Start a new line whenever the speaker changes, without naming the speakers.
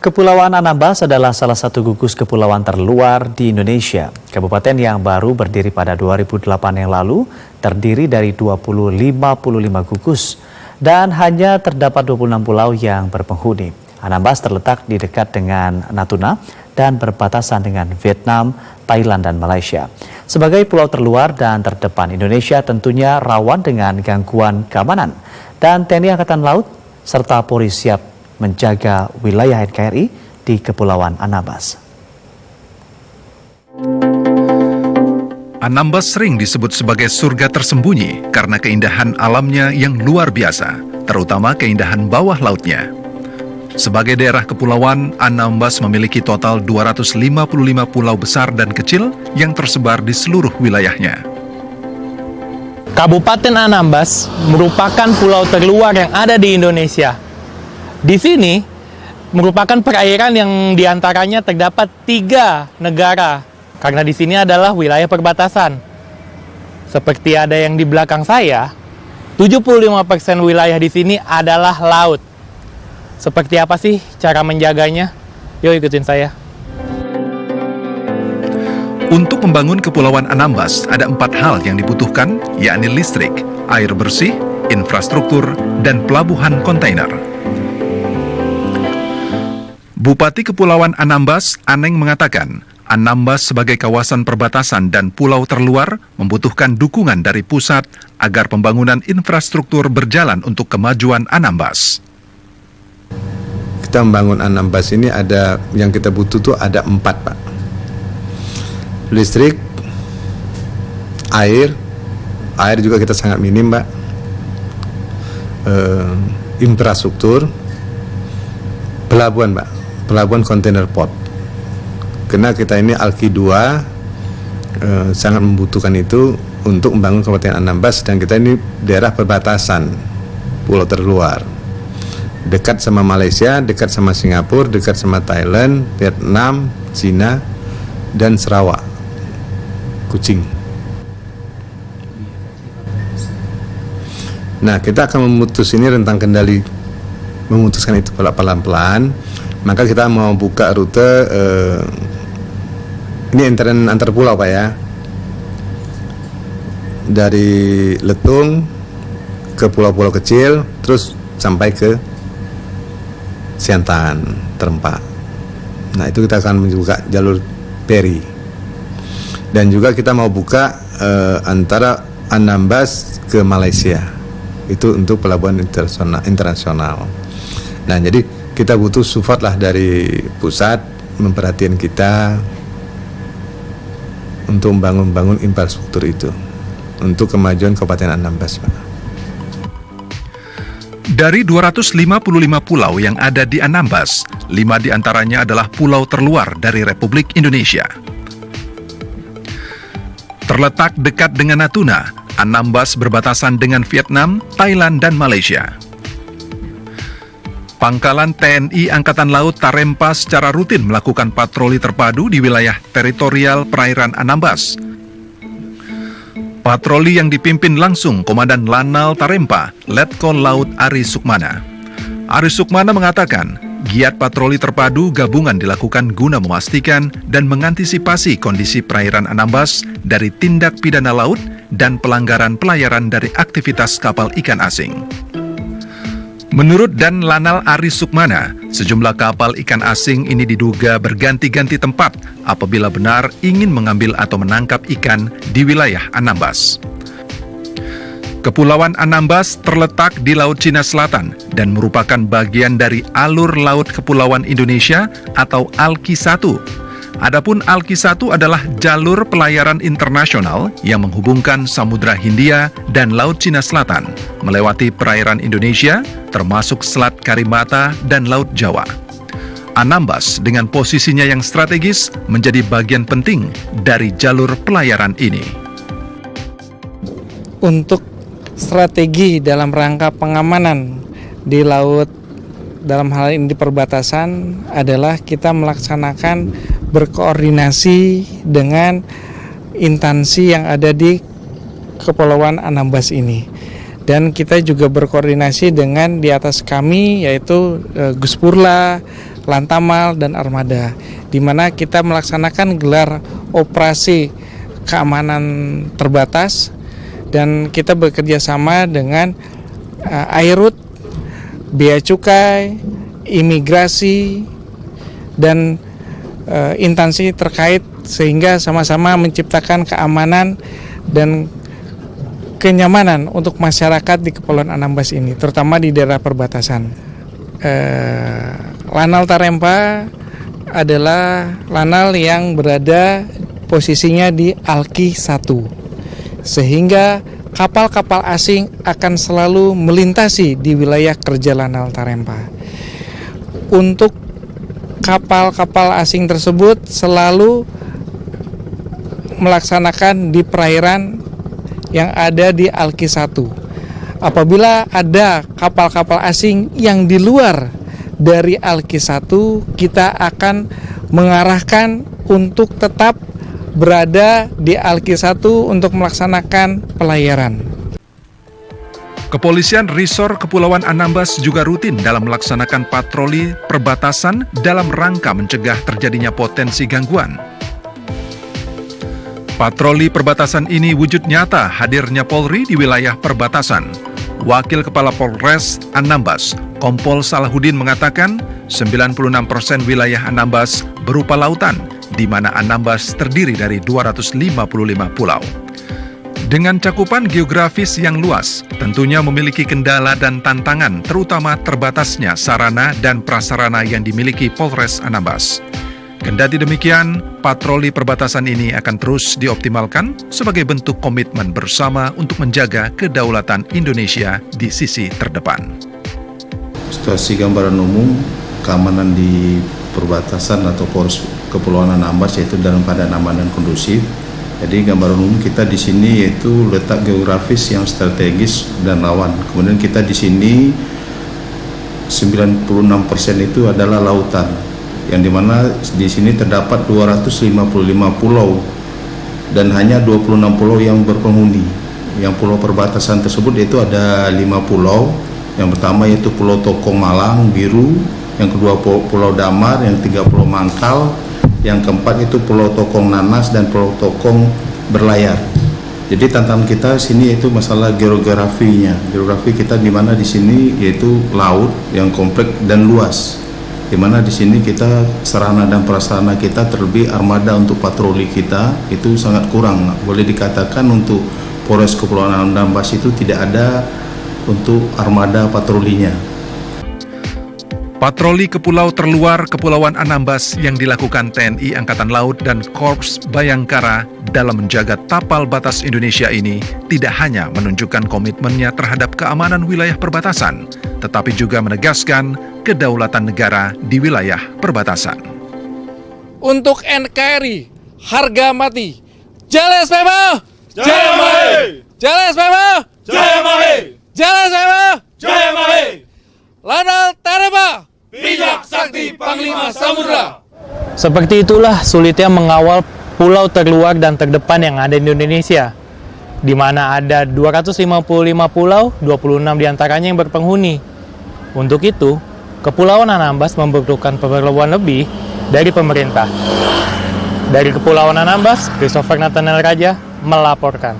Kepulauan Anambas adalah salah satu gugus kepulauan terluar di Indonesia. Kabupaten yang baru berdiri pada 2008 yang lalu terdiri dari 55 gugus dan hanya terdapat 26 pulau yang berpenghuni. Anambas terletak di dekat dengan Natuna dan berbatasan dengan Vietnam, Thailand, dan Malaysia. Sebagai pulau terluar dan terdepan, Indonesia tentunya rawan dengan gangguan keamanan. Dan TNI Angkatan Laut serta Polri siap menjaga wilayah NKRI di Kepulauan Anambas.
Anambas sering disebut sebagai surga tersembunyi karena keindahan alamnya yang luar biasa, terutama keindahan bawah lautnya. Sebagai daerah kepulauan, Anambas memiliki total 255 pulau besar dan kecil yang tersebar di seluruh wilayahnya.
Kabupaten Anambas merupakan pulau terluar yang ada di Indonesia. Di sini merupakan perairan yang diantaranya terdapat 3 negara, karena di sini adalah wilayah perbatasan. Seperti ada yang di belakang saya, 75% wilayah di sini adalah laut. Seperti apa sih cara menjaganya? Yuk ikutin saya.
Untuk membangun Kepulauan Anambas, ada 4 hal yang dibutuhkan, yakni listrik, air bersih, infrastruktur, dan pelabuhan kontainer. Bupati Kepulauan Anambas, Aneng, mengatakan, Anambas sebagai kawasan perbatasan dan pulau terluar membutuhkan dukungan dari pusat agar pembangunan infrastruktur berjalan untuk kemajuan Anambas.
Kita membangun Anambas ini ada, yang kita butuh tuh ada 4, Pak. Listrik, air juga kita sangat minim, Pak. Infrastruktur, pelabuhan, Pak. Pelabuhan kontainer port. Karena kita ini Alki 2 sangat membutuhkan itu untuk membangun Kabupaten Anambas, dan kita ini daerah perbatasan, pulau terluar. Dekat sama Malaysia, dekat sama Singapura, dekat sama Thailand, Vietnam, Cina, dan Sarawak, Kuching. Nah, kita akan memutus ini rentang kendali, memutuskan itu pelan-pelan. Maka kita mau buka rute ini antar pulau, Pak, ya, dari Letung ke pulau-pulau kecil, terus sampai ke Siantan, Terempa. Nah, itu kita akan membuka jalur peri, dan juga kita mau buka antara Anambas ke Malaysia, itu untuk pelabuhan internasional. Nah, jadi kita butuh support lah dari pusat, memperhatikan kita untuk membangun infrastruktur itu untuk kemajuan Kabupaten Anambas, Pak.
Dari 255 pulau yang ada di Anambas, 5 diantaranya adalah pulau terluar dari Republik Indonesia. Terletak dekat dengan Natuna, Anambas berbatasan dengan Vietnam, Thailand, dan Malaysia. Pangkalan TNI Angkatan Laut Tarempa secara rutin melakukan patroli terpadu di wilayah teritorial perairan Anambas. Patroli yang dipimpin langsung Komandan Lanal Tarempa, Letkol Laut Ari Sukmana. Ari Sukmana mengatakan, giat patroli terpadu gabungan dilakukan guna memastikan dan mengantisipasi kondisi perairan Anambas dari tindak pidana laut dan pelanggaran pelayaran dari aktivitas kapal ikan asing. Menurut Dan Lanal Ari Sukmana, sejumlah kapal ikan asing ini diduga berganti-ganti tempat apabila benar ingin mengambil atau menangkap ikan di wilayah Anambas. Kepulauan Anambas terletak di Laut Cina Selatan dan merupakan bagian dari alur laut Kepulauan Indonesia atau ALKI 1. Adapun ALKI 1 adalah jalur pelayaran internasional yang menghubungkan Samudra Hindia dan Laut Cina Selatan, melewati perairan Indonesia, termasuk Selat Karimata dan Laut Jawa. Anambas dengan posisinya yang strategis menjadi bagian penting dari jalur pelayaran ini.
Untuk strategi dalam rangka pengamanan di laut, dalam hal ini di perbatasan, adalah kita melaksanakan berkoordinasi dengan instansi yang ada di Kepulauan Anambas ini. Dan kita juga berkoordinasi dengan di atas kami, yaitu Guspurla, Lantamal, dan Armada, di mana kita melaksanakan gelar operasi keamanan terbatas, dan kita bekerja sama dengan Airut, Bea Cukai, imigrasi, dan instansi terkait, sehingga sama-sama menciptakan keamanan dan kenyamanan untuk masyarakat di Kepulauan Anambas ini, terutama di daerah perbatasan. Lanal Tarempa adalah lanal yang berada posisinya di Alki 1, sehingga kapal-kapal asing akan selalu melintasi di wilayah kerja Lanal Tarempa. Untuk kapal-kapal asing tersebut selalu melaksanakan di perairan yang ada di Alki 1. Apabila ada kapal-kapal asing yang di luar dari Alki 1, kita akan mengarahkan untuk tetap berada di Alki 1 untuk melaksanakan pelayaran.
Kepolisian Resor Kepulauan Anambas juga rutin dalam melaksanakan patroli perbatasan dalam rangka mencegah terjadinya potensi gangguan. Patroli perbatasan ini wujud nyata hadirnya Polri di wilayah perbatasan. Wakil Kepala Polres Anambas, Kompol Salahuddin mengatakan 96% wilayah Anambas berupa lautan, di mana Anambas terdiri dari 255 pulau. Dengan cakupan geografis yang luas, tentunya memiliki kendala dan tantangan, terutama terbatasnya sarana dan prasarana yang dimiliki Polres Anambas. Kendati demikian, patroli perbatasan ini akan terus dioptimalkan sebagai bentuk komitmen bersama untuk menjaga kedaulatan Indonesia di sisi terdepan.
Situasi gambaran umum keamanan di perbatasan atau Polres Kepulauan Anambas yaitu dalam keadaan aman dan kondusif. Jadi gambaran umum kita di sini yaitu letak geografis yang strategis dan rawan. Kemudian kita di sini 96% itu adalah lautan, yang dimana di sini terdapat 255 pulau dan hanya 26 pulau yang berpenghuni. Yang pulau perbatasan tersebut itu ada 5 pulau. Yang pertama yaitu Pulau Tokong Malang Biru, yang kedua Pulau Damar, yang ketiga Pulau Mangkal, yang keempat itu Pulau Tokong Nanas dan Pulau Tokong Berlayar. Jadi tantangan kita sini yaitu masalah geografinya. Geografi kita di mana di sini yaitu laut yang kompleks dan luas. Di mana di sini kita sarana dan prasarana kita terlebih armada untuk patroli kita itu sangat kurang. Boleh dikatakan untuk Polres Kepulauan Anambas itu tidak ada untuk armada patrolinya.
Patroli ke pulau terluar Kepulauan Anambas yang dilakukan TNI Angkatan Laut dan Korps Bayangkara dalam menjaga tapal batas Indonesia ini tidak hanya menunjukkan komitmennya terhadap keamanan wilayah perbatasan, tetapi juga menegaskan kedaulatan negara di wilayah perbatasan.
Untuk NKRI, harga mati. Jaya SPMA! Jaya Mahe! Jaya SPMA! Jaya Mahe! Jaya SPMA! Jaya Mahe! Lanal Tarempa! Bijak Sakti Panglima Samudra.
Seperti itulah sulitnya mengawal pulau terluar dan terdepan yang ada di Indonesia, di mana ada 255 pulau, 26 diantaranya yang berpenghuni. Untuk itu, Kepulauan Anambas membutuhkan perlakuan lebih dari pemerintah. Dari Kepulauan Anambas, Christopher Nathaniel Raja melaporkan.